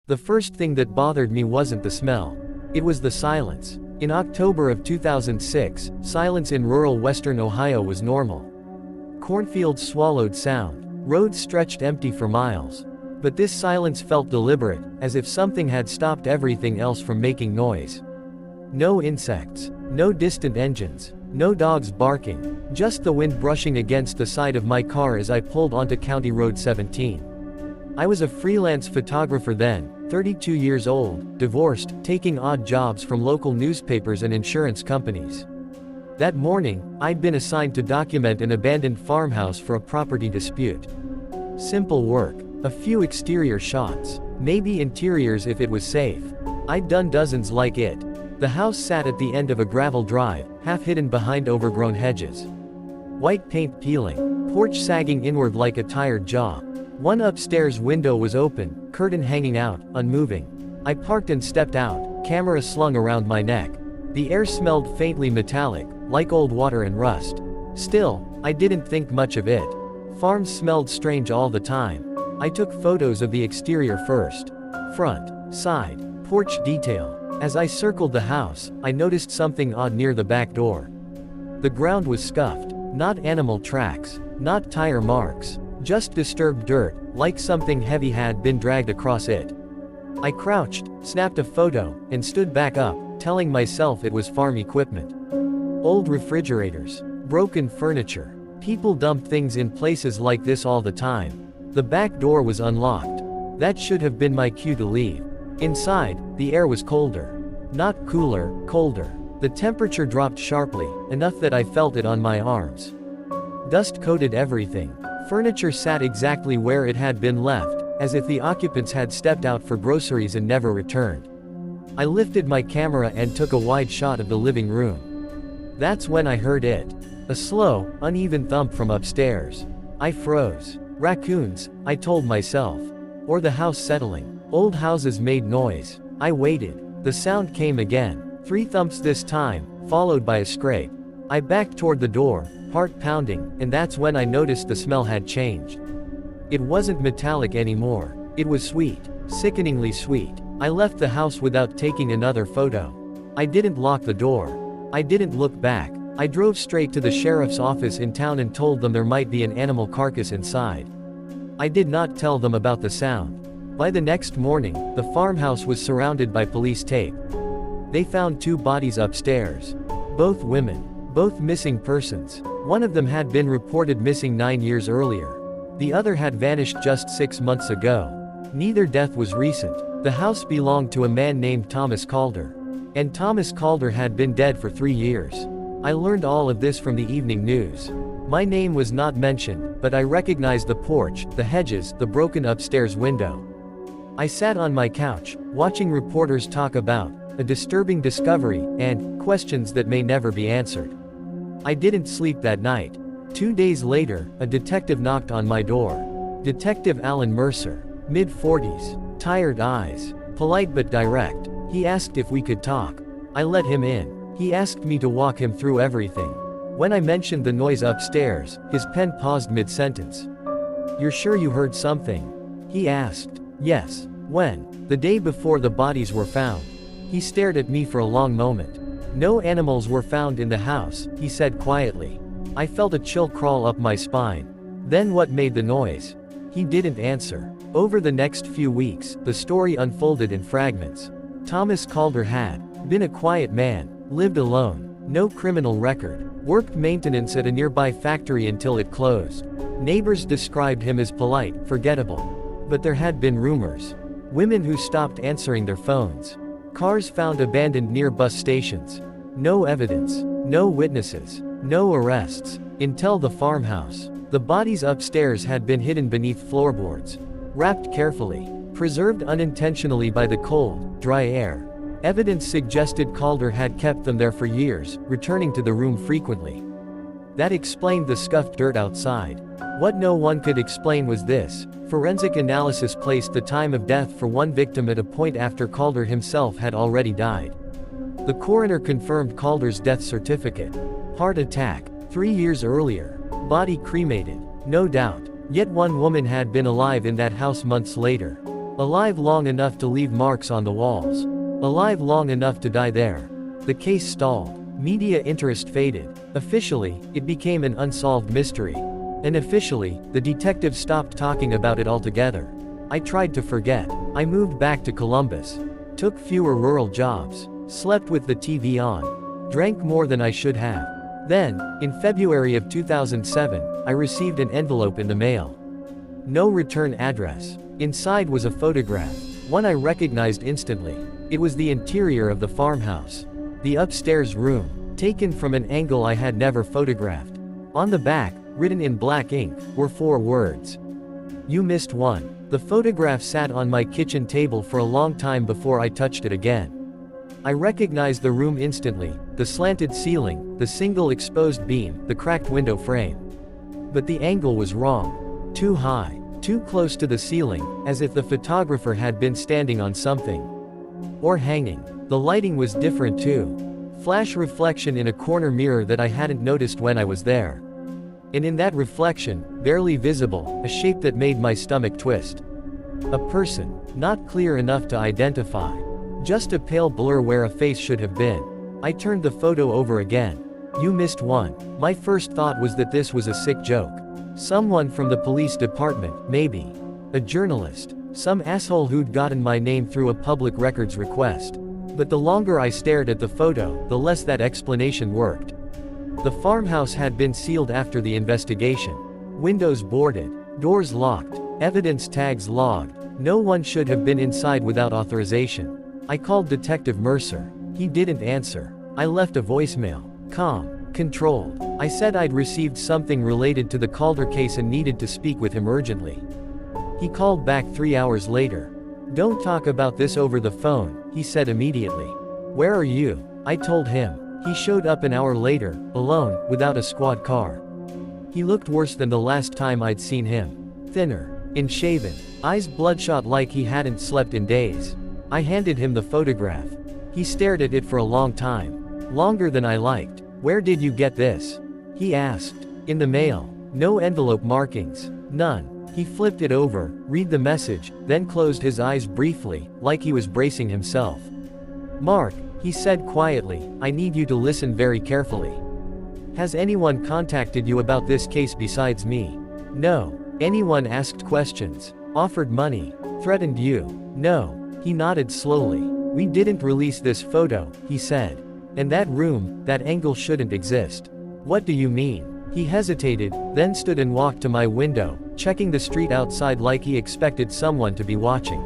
The first thing that bothered me wasn't the smell. It was the silence. In October of 2006, silence in rural western Ohio was normal. Cornfields swallowed sound. Roads stretched empty for miles. But this silence felt deliberate, as if something had stopped everything else from making noise. No insects. No distant engines. No dogs barking. Just the wind brushing against the side of my car as I pulled onto County Road 17. I was a freelance photographer then, 32 years old, divorced, taking odd jobs from local newspapers and insurance companies. That morning, I'd been assigned to document an abandoned farmhouse for a property dispute. Simple work. A few exterior shots. Maybe interiors if it was safe. I'd done dozens like it. The house sat at the end of a gravel drive, half hidden behind overgrown hedges. White paint peeling. Porch sagging inward like a tired jaw. One upstairs window was open, curtain hanging out, unmoving. I parked and stepped out, camera slung around my neck. The air smelled faintly metallic, like old water and rust. Still, I didn't think much of it. Farms smelled strange all the time. I took photos of the exterior first. Front, side, porch detail. As I circled the house, I noticed something odd near the back door. The ground was scuffed. Not animal tracks. Not tire marks. Just disturbed dirt, like something heavy had been dragged across it. I crouched, snapped a photo, and stood back up, telling myself it was farm equipment. Old refrigerators. Broken furniture. People dump things in places like this all the time. The back door was unlocked. That should have been my cue to leave. Inside, the air was colder. Not cooler, colder. The temperature dropped sharply, enough that I felt it on my arms. Dust coated everything. Furniture sat exactly where it had been left, as if the occupants had stepped out for groceries and never returned. I lifted my camera and took a wide shot of the living room. That's when I heard it. A slow, uneven thump from upstairs. I froze. Raccoons, I told myself. Or the house settling. Old houses made noise. I waited. The sound came again. 3 thumps this time, followed by a scrape. I backed toward the door, heart pounding, and that's when I noticed the smell had changed. It wasn't metallic anymore. It was sweet. Sickeningly sweet. I left the house without taking another photo. I didn't lock the door. I didn't look back. I drove straight to the sheriff's office in town and told them there might be an animal carcass inside. I did not tell them about the sound. By the next morning, the farmhouse was surrounded by police tape. They found 2 bodies upstairs. Both women. Both missing persons. One of them had been reported missing 9 years earlier. The other had vanished just 6 months ago. Neither death was recent. The house belonged to a man named Thomas Calder. And Thomas Calder had been dead for 3 years. I learned all of this from the evening news. My name was not mentioned, but I recognized the porch, the hedges, the broken upstairs window. I sat on my couch, watching reporters talk about a disturbing discovery, and questions that may never be answered. I didn't sleep that night. 2 days later, a detective knocked on my door. Detective Alan Mercer. Mid-40s. Tired eyes. Polite but direct. He asked if we could talk. I let him in. He asked me to walk him through everything. When I mentioned the noise upstairs, his pen paused mid-sentence. "You're sure you heard something?" he asked. "Yes." "When?" "The day before the bodies were found." He stared at me for a long moment. "No animals were found in the house," he said quietly. I felt a chill crawl up my spine. "Then what made the noise?" He didn't answer. Over the next few weeks, the story unfolded in fragments. Thomas Calder had been a quiet man, lived alone, no criminal record, worked maintenance at a nearby factory until it closed. Neighbors described him as polite, forgettable. But there had been rumors. Women who stopped answering their phones. Cars found abandoned near bus stations. No evidence. No witnesses. No arrests. Until the farmhouse. The bodies upstairs had been hidden beneath floorboards. Wrapped carefully. Preserved unintentionally by the cold, dry air. Evidence suggested Calder had kept them there for years, returning to the room frequently. That explained the scuffed dirt outside. What no one could explain was this: forensic analysis placed the time of death for one victim at a point after Calder himself had already died. The coroner confirmed Calder's death certificate. Heart attack. 3 years earlier. Body cremated. No doubt. Yet one woman had been alive in that house months later. Alive long enough to leave marks on the walls. Alive long enough to die there. The case stalled. Media interest faded. Officially, it became an unsolved mystery. Unofficially, the detectives stopped talking about it altogether. I tried to forget. I moved back to Columbus. Took fewer rural jobs. Slept with the TV on. Drank more than I should have. Then, in February of 2007, I received an envelope in the mail. No return address. Inside was a photograph. One I recognized instantly. It was the interior of the farmhouse. The upstairs room, taken from an angle I had never photographed. On the back, written in black ink, were 4 words. "You missed one." The photograph sat on my kitchen table for a long time before I touched it again. I recognized the room instantly, the slanted ceiling, the single exposed beam, the cracked window frame. But the angle was wrong. Too high, too close to the ceiling, as if the photographer had been standing on something. Or hanging. The lighting was different too. Flash reflection in a corner mirror that I hadn't noticed when I was there. And in that reflection, barely visible, a shape that made my stomach twist. A person, not clear enough to identify. Just a pale blur where a face should have been. I turned the photo over again. "You missed one." My first thought was that this was a sick joke. Someone from the police department, maybe. A journalist. Some asshole who'd gotten my name through a public records request. But the longer I stared at the photo, the less that explanation worked. The farmhouse had been sealed after the investigation. Windows boarded, doors locked, evidence tags logged. No one should have been inside without authorization. I called Detective Mercer. He didn't answer. I left a voicemail. Calm, controlled. I said I'd received something related to the Calder case and needed to speak with him urgently. He called back 3 hours later. "Don't talk about this over the phone," he said immediately. "Where are you?" I told him. He showed up an hour later, alone, without a squad car. He looked worse than the last time I'd seen him. Thinner, unshaven, eyes bloodshot like he hadn't slept in days. I handed him the photograph. He stared at it for a long time. Longer than I liked. "Where did you get this?" he asked. "In the mail." No envelope markings. None. He flipped it over, read the message, then closed his eyes briefly, like he was bracing himself. "Mark," he said quietly, "I need you to listen very carefully. Has anyone contacted you about this case besides me?" "No." "Anyone asked questions? Offered money? Threatened you?" "No." He nodded slowly. "We didn't release this photo," he said. "And that room, that angle shouldn't exist." "What do you mean?" He hesitated, then stood and walked to my window, checking the street outside like he expected someone to be watching.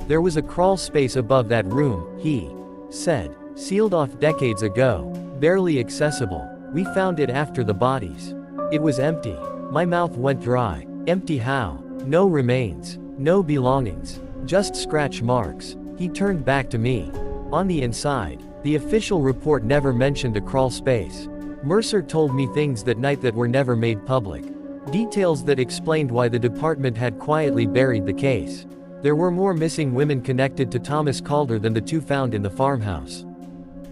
"There was a crawl space above that room," he said. "Sealed off decades ago. Barely accessible. We found it after the bodies. It was empty." My mouth went dry. "Empty how?" "No remains. No belongings. Just scratch marks." He turned back to me. "On the inside, the official report never mentioned a crawl space. Mercer told me things that night that were never made public. Details that explained why the department had quietly buried the case. There were more missing women connected to Thomas Calder than the 2 found in the farmhouse.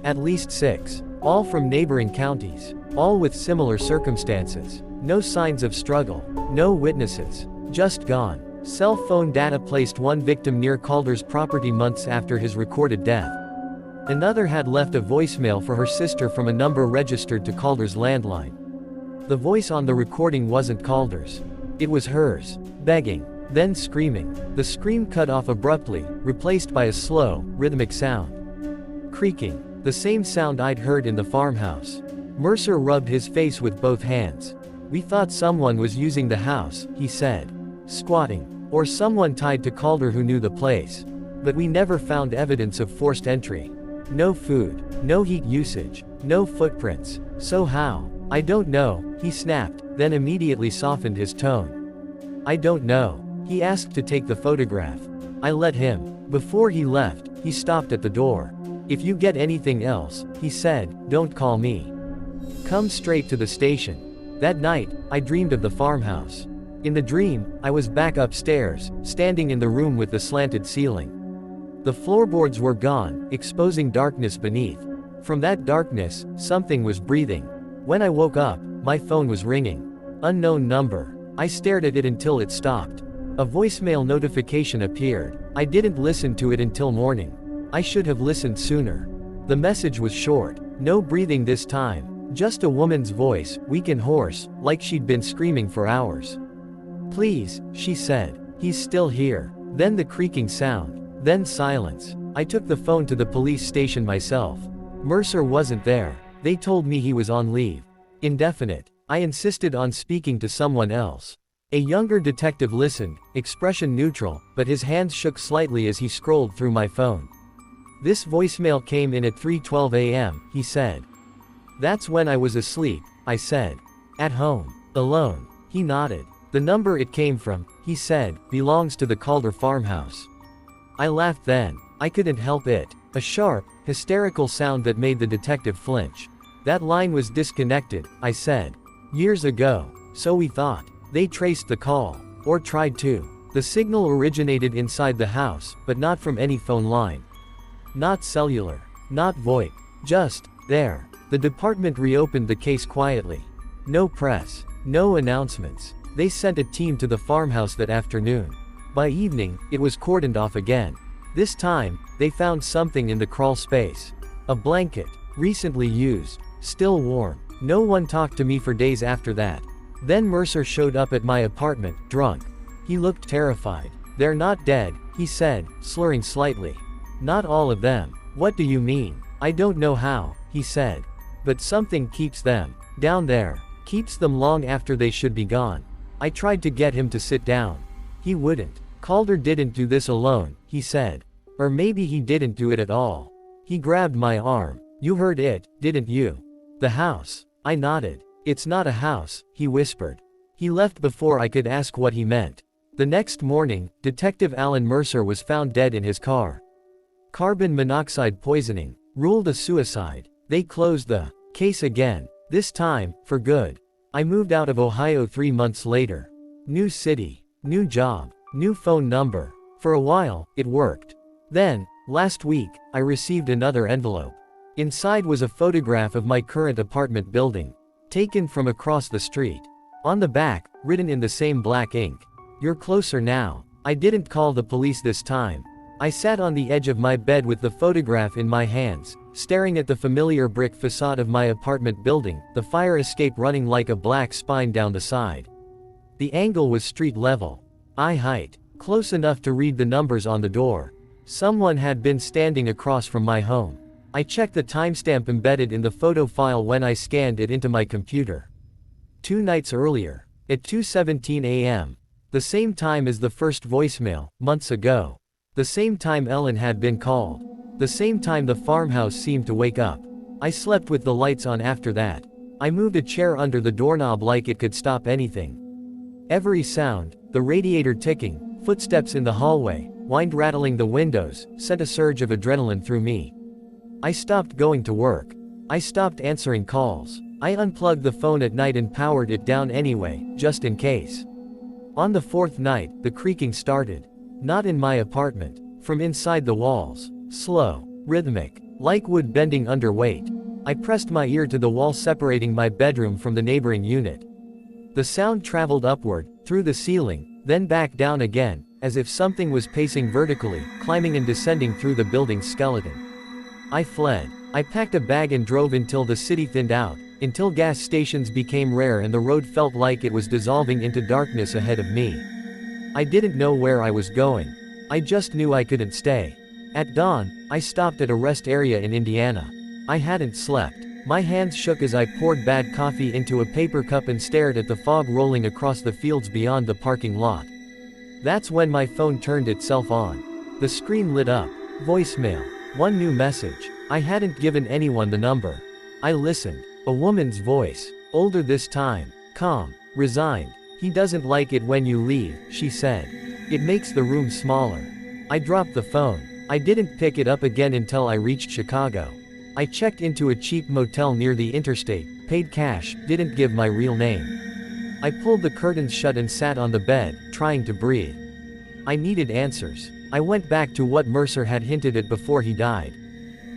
At least 6. All from neighboring counties. All with similar circumstances. No signs of struggle. No witnesses. Just gone. Cell phone data placed one victim near Calder's property months after his recorded death. Another had left a voicemail for her sister from a number registered to Calder's landline. The voice on the recording wasn't Calder's. It was hers. Begging. Then screaming. The scream cut off abruptly, replaced by a slow, rhythmic sound. Creaking. The same sound I'd heard in the farmhouse. Mercer rubbed his face with both hands. "We thought someone was using the house," he said. "Squatting. Or someone tied to Calder who knew the place. But we never found evidence of forced entry. No food. No heat usage. No footprints. So how?" "I don't know," he snapped, then immediately softened his tone. "I don't know." He asked to take the photograph. I let him. Before he left, he stopped at the door. "If you get anything else," he said, "don't call me. Come straight to the station." That night, I dreamed of the farmhouse. In the dream, I was back upstairs, standing in the room with the slanted ceiling. The floorboards were gone, exposing darkness beneath. From that darkness, something was breathing. When I woke up, my phone was ringing. Unknown number. I stared at it until it stopped. A voicemail notification appeared. I didn't listen to it until morning. I should have listened sooner. The message was short. No breathing this time. Just a woman's voice, weak and hoarse, like she'd been screaming for hours. "Please," she said. "He's still here." Then the creaking sound. Then silence. I took the phone to the police station myself. Mercer wasn't there. They told me he was on leave. Indefinite. I insisted on speaking to someone else. A younger detective listened, expression neutral, but his hands shook slightly as he scrolled through my phone. "This voicemail came in at 3:12 a.m., he said. "That's when I was asleep," I said. "At home. Alone." He nodded. "The number it came from," he said, "belongs to the Calder farmhouse." I laughed then. I couldn't help it. A sharp, hysterical sound that made the detective flinch. "That line was disconnected," I said. "Years ago. So we thought. They traced the call. Or tried to. The signal originated inside the house, but not from any phone line. Not cellular. Not VoIP. Just, there." The department reopened the case quietly. No press. No announcements. They sent a team to the farmhouse that afternoon. By evening, it was cordoned off again. This time, they found something in the crawl space. A blanket. Recently used. Still warm. No one talked to me for days after that. Then Mercer showed up at my apartment, drunk. He looked terrified. "They're not dead," he said, slurring slightly. "Not all of them." "What do you mean?" "I don't know how," he said. "But something keeps them down there. Keeps them long after they should be gone." I tried to get him to sit down. He wouldn't. "Calder didn't do this alone," he said. "Or maybe he didn't do it at all." He grabbed my arm. "You heard it, didn't you? The house." I nodded. "It's not a house," he whispered. He left before I could ask what he meant. The next morning, Detective Alan Mercer was found dead in his car. Carbon monoxide poisoning. Ruled a suicide. They closed the case again. This time, for good. I moved out of Ohio 3 months later. New city. New job. New phone number. For a while, it worked. Then, last week, I received another envelope. Inside was a photograph of my current apartment building. Taken from across the street. On the back, written in the same black ink. "You're closer now." I didn't call the police this time. I sat on the edge of my bed with the photograph in my hands, staring at the familiar brick facade of my apartment building, the fire escape running like a black spine down the side. The angle was street level. Eye height. Close enough to read the numbers on the door. Someone had been standing across from my home. I checked the timestamp embedded in the photo file when I scanned it into my computer. 2 nights earlier. At 2:17 a.m. The same time as the first voicemail, months ago. The same time Ellen had been called. The same time the farmhouse seemed to wake up. I slept with the lights on after that. I moved a chair under the doorknob like it could stop anything. Every sound, the radiator ticking, footsteps in the hallway, wind rattling the windows, sent a surge of adrenaline through me. I stopped going to work. I stopped answering calls. I unplugged the phone at night and powered it down anyway, just in case. On the 4th night, the creaking started. Not in my apartment. From inside the walls. Slow. Rhythmic. Like wood bending under weight. I pressed my ear to the wall separating my bedroom from the neighboring unit. The sound traveled upward, through the ceiling, then back down again, as if something was pacing vertically, climbing and descending through the building's skeleton. I fled. I packed a bag and drove until the city thinned out, until gas stations became rare and the road felt like it was dissolving into darkness ahead of me. I didn't know where I was going. I just knew I couldn't stay. At dawn, I stopped at a rest area in Indiana. I hadn't slept. My hands shook as I poured bad coffee into a paper cup and stared at the fog rolling across the fields beyond the parking lot. That's when my phone turned itself on. The screen lit up. Voicemail. One new message. I hadn't given anyone the number. I listened. A woman's voice. Older this time. Calm. Resigned. "He doesn't like it when you leave," she said. "It makes the room smaller." I dropped the phone. I didn't pick it up again until I reached Chicago. I checked into a cheap motel near the interstate, paid cash, didn't give my real name. I pulled the curtains shut and sat on the bed, trying to breathe. I needed answers. I went back to what Mercer had hinted at before he died.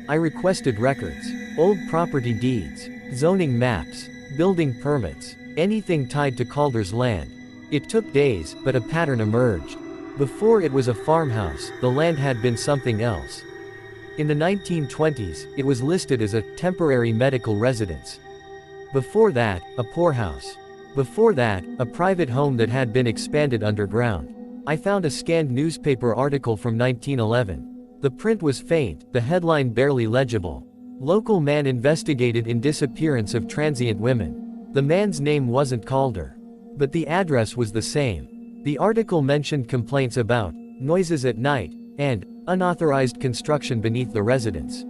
I requested records, old property deeds, zoning maps, building permits, anything tied to Calder's land. It took days, but a pattern emerged. Before it was a farmhouse, the land had been something else. In the 1920s, it was listed as a temporary medical residence. Before that, a poorhouse. Before that, a private home that had been expanded underground. I found a scanned newspaper article from 1911. The print was faint, the headline barely legible. Local man investigated in disappearance of transient women. The man's name wasn't Calder. But the address was the same. The article mentioned complaints about noises at night and unauthorized construction beneath the residence.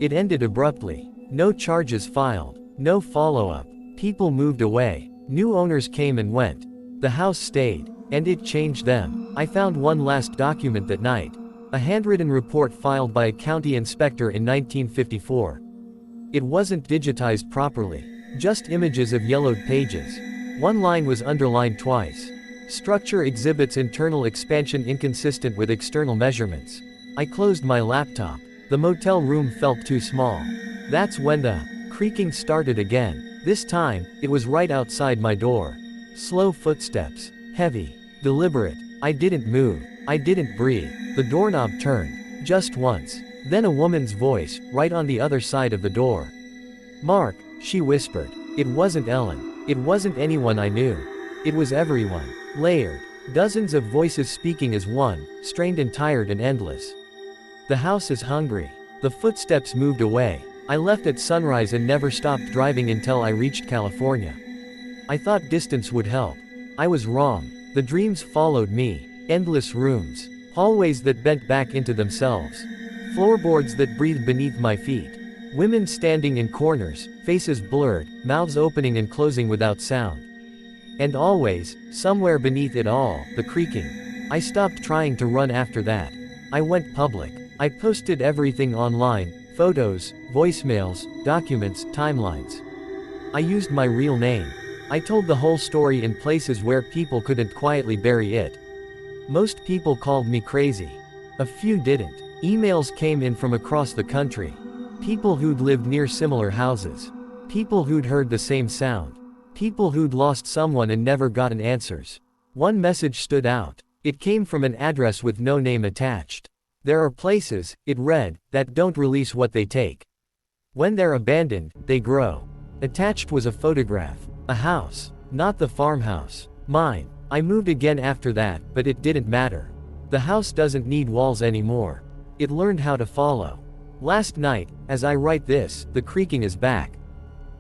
It ended abruptly. No charges filed. No follow-up. People moved away. New owners came and went. The house stayed. And it changed them. I found one last document that night. A handwritten report filed by a county inspector in 1954. It wasn't digitized properly. Just images of yellowed pages. One line was underlined twice. Structure exhibits internal expansion inconsistent with external measurements. I closed my laptop. The motel room felt too small. That's when the creaking started again. This time, it was right outside my door. Slow footsteps. Heavy. Deliberate. I didn't move. I didn't breathe. The doorknob turned. Just once. Then a woman's voice, right on the other side of the door. "Mark," she whispered. It wasn't Ellen. It wasn't anyone I knew. It was everyone. Layered. Dozens of voices speaking as one, strained and tired and endless. "The house is hungry." The footsteps moved away. I left at sunrise and never stopped driving until I reached California. I thought distance would help. I was wrong. The dreams followed me. Endless rooms. Hallways that bent back into themselves. Floorboards that breathed beneath my feet. Women standing in corners, faces blurred, mouths opening and closing without sound. And always, somewhere beneath it all, the creaking. I stopped trying to run after that. I went public. I posted everything online, photos, voicemails, documents, timelines. I used my real name. I told the whole story in places where people couldn't quietly bury it. Most people called me crazy. A few didn't. Emails came in from across the country. People who'd lived near similar houses. People who'd heard the same sound. People who'd lost someone and never gotten answers. One message stood out. It came from an address with no name attached. "There are places," it read, "that don't release what they take. When they're abandoned, they grow." Attached was a photograph. A house. Not the farmhouse. Mine. I moved again after that, but it didn't matter. The house doesn't need walls anymore. It learned how to follow. Last night, as I write this, the creaking is back.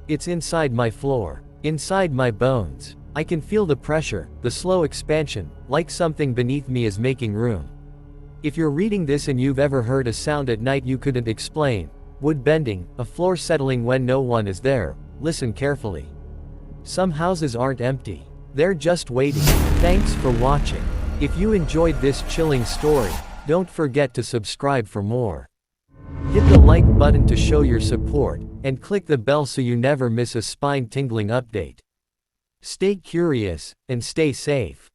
It's inside my floor. Inside my bones. I can feel the pressure, the slow expansion, like something beneath me is making room. If you're reading this and you've ever heard a sound at night you couldn't explain, wood bending, a floor settling when no one is there, listen carefully. Some houses aren't empty. They're just waiting. Thanks for watching. If you enjoyed this chilling story, don't forget to subscribe for more. Hit the like button to show your support, and click the bell so you never miss a spine-tingling update. Stay curious, and stay safe.